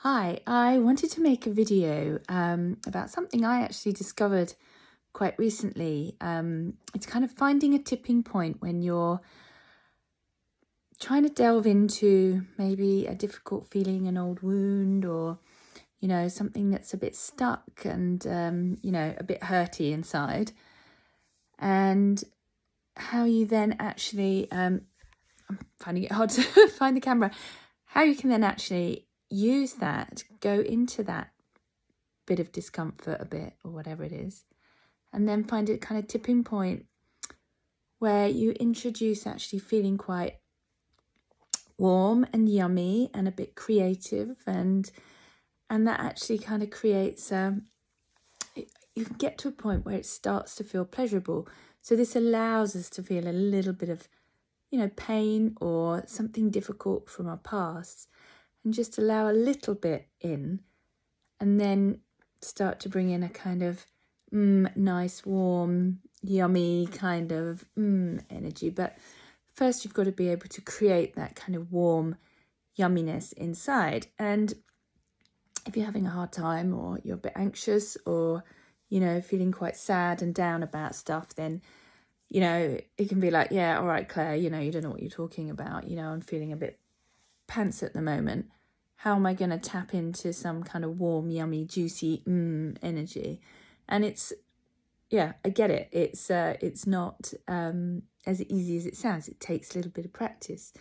Hi, I wanted to make a video about something I actually discovered quite recently. It's kind of finding a tipping point when you're trying to delve into maybe a difficult feeling, an old wound, or, something that's a bit stuck and, a bit hurty inside. And how you then actually, I'm finding it hard to find the camera, how you can then actually use that, go into that bit of discomfort a bit or whatever it is, and then find a kind of tipping point where you introduce actually feeling quite warm and yummy and a bit creative, and that actually kind of creates you can get to a point where it starts to feel pleasurable. So this allows us to feel a little bit of pain or something difficult from our past, and just allow a little bit in, and then start to bring in a kind of nice, warm, yummy kind of energy. But first you've got to be able to create that kind of warm yumminess inside. And if you're having a hard time, or you're a bit anxious, or feeling quite sad and down about stuff, then it can be like, yeah, all right, Claire, you don't know what you're talking about. I'm feeling a bit pants at the moment. How am I going to tap into some kind of warm, yummy, juicy energy? And I get it. It's not as easy as it sounds. It takes a little bit of practice.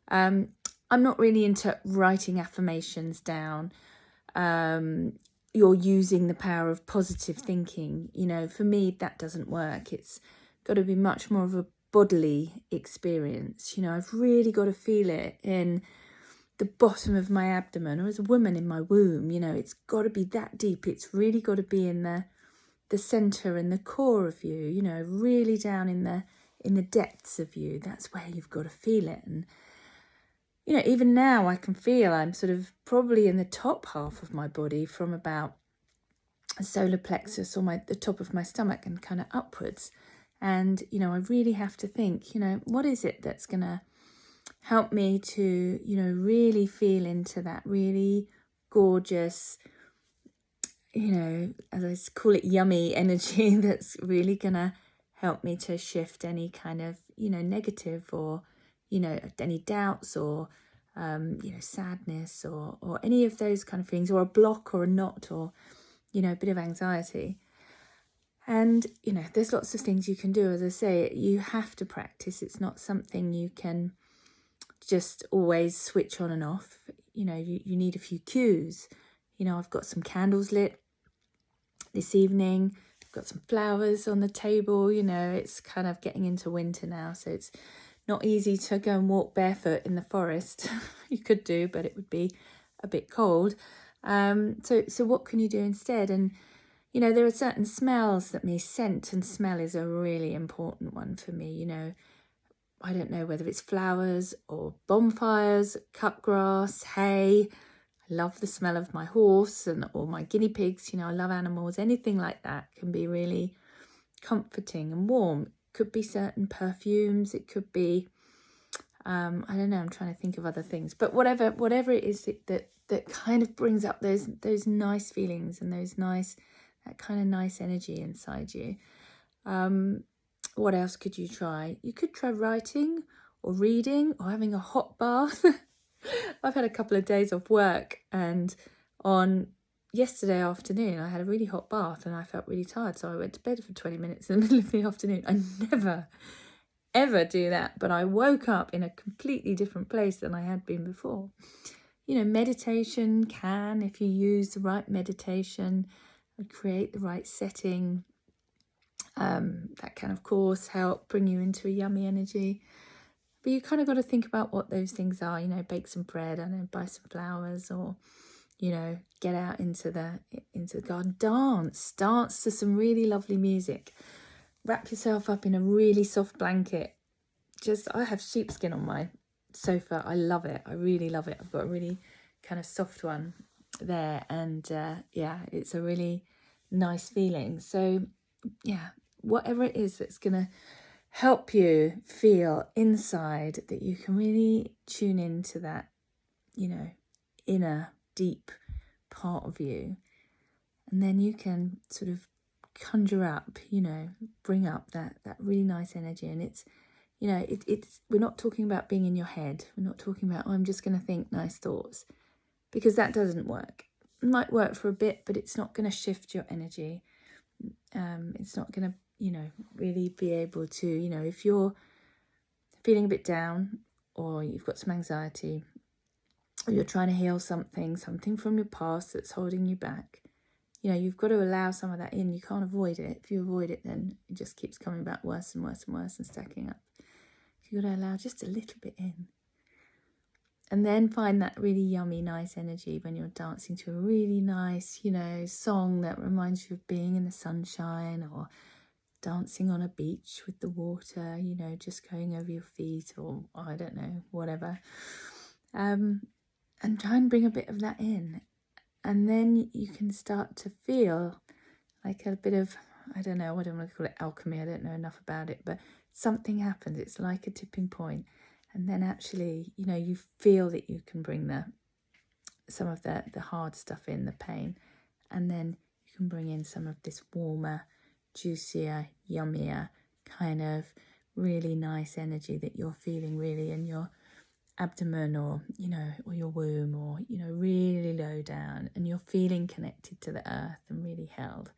I'm not really into writing affirmations down. You're using the power of positive thinking. For me, that doesn't work. It's got to be much more of a bodily experience. I've really got to feel it in the bottom of my abdomen, or as a woman in my womb. It's got to be that deep. It's really got to be in the center and the core of you, really down in the depths of you. That's where you've got to feel it. And even now I can feel I'm sort of probably in the top half of my body, from about a solar plexus or the top of my stomach and kind of upwards. And I really have to think, what is it that's gonna help me to really feel into that really gorgeous, as I call it, yummy energy that's really gonna help me to shift any kind of negative, or any doubts, or sadness, or any of those kind of things, or a block or a knot, or a bit of anxiety. And there's lots of things you can do. As I say, you have to practice. It's not something you can just always switch on and off. You need a few cues. I've got some candles lit this evening. I've got some flowers on the table. It's kind of getting into winter now, so it's not easy to go and walk barefoot in the forest. You could do, but it would be a bit cold. So what can you do instead? And there are certain smells that scent and smell is a really important one for me. I don't know whether it's flowers or bonfires, cut grass, hay. I love the smell of my horse or my guinea pigs. I love animals. Anything like that can be really comforting and warm. It could be certain perfumes. It could be, I don't know, I'm trying to think of other things. But whatever it is that kind of brings up those nice feelings and that kind of nice energy inside you. What else could you try? You could try writing or reading or having a hot bath. I've had a couple of days off work, and on yesterday afternoon I had a really hot bath and I felt really tired, so I went to bed for 20 minutes in the middle of the afternoon. I never ever do that, but I woke up in a completely different place than I had been before. Meditation can, if you use the right meditation and create the right setting, that can of course help bring you into a yummy energy. But you kind of got to think about what those things are. Bake some bread, buy some flowers, or get out into the garden, dance to some really lovely music, wrap yourself up in a really soft blanket. I have sheepskin on my sofa. I love it. I really love it. I've got a really kind of soft one there, and it's a really nice feeling. So whatever it is that's gonna help you feel inside, that you can really tune into that inner deep part of you. And then you can sort of conjure up, you know, bring up that really nice energy. And it's, you know, it's we're not talking about being in your head. We're not talking about, oh, I'm just going to think nice thoughts, because that doesn't work. It might work for a bit, but it's not going to shift your energy. It's not going to, you know, really be able to, you know, if you're feeling a bit down, or you've got some anxiety, or you're trying to heal something from your past that's holding you back, you know, you've got to allow some of that in. You can't avoid it. If you avoid it, then it just keeps coming back worse and worse and worse and stacking up. You've got to allow just a little bit in. And then find that really yummy, nice energy when you're dancing to a really nice, you know, song that reminds you of being in the sunshine, or dancing on a beach with the water, you know, just going over your feet, or I don't know, whatever. And try and bring a bit of that in. And then you can start to feel like a bit of, I don't know, I don't want to call it alchemy, I don't know enough about it, but something happens. It's like a tipping point. And then actually, you know, you feel that you can bring some of the hard stuff in, the pain. And then you can bring in some of this warmer, juicier, yummier, kind of really nice energy that you're feeling really in your abdomen, or, you know, or your womb, or, you know, really low down, and you're feeling connected to the earth and really held.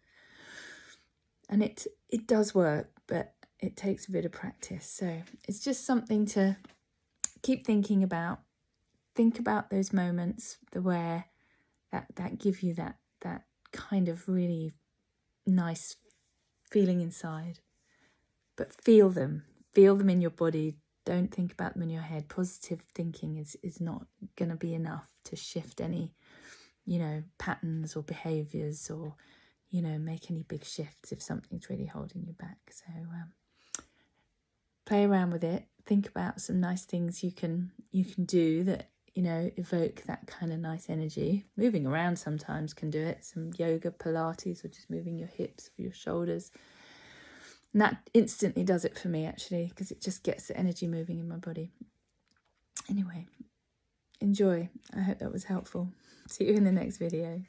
And it does work, but it takes a bit of practice. So it's just something to keep thinking about. Think about those moments where that give you that kind of really nice feeling inside, but feel them in your body. Don't think about them in your head. Positive thinking is not going to be enough to shift any, you know, patterns or behaviours, or, you know, make any big shifts if something's really holding you back. So play around with it. Think about some nice things you can do that, you know, evoke that kind of nice energy. Moving around sometimes can do it. Some yoga, Pilates, or just moving your hips or your shoulders. And that instantly does it for me, actually, because it just gets the energy moving in my body. Anyway, enjoy. I hope that was helpful. See you in the next video.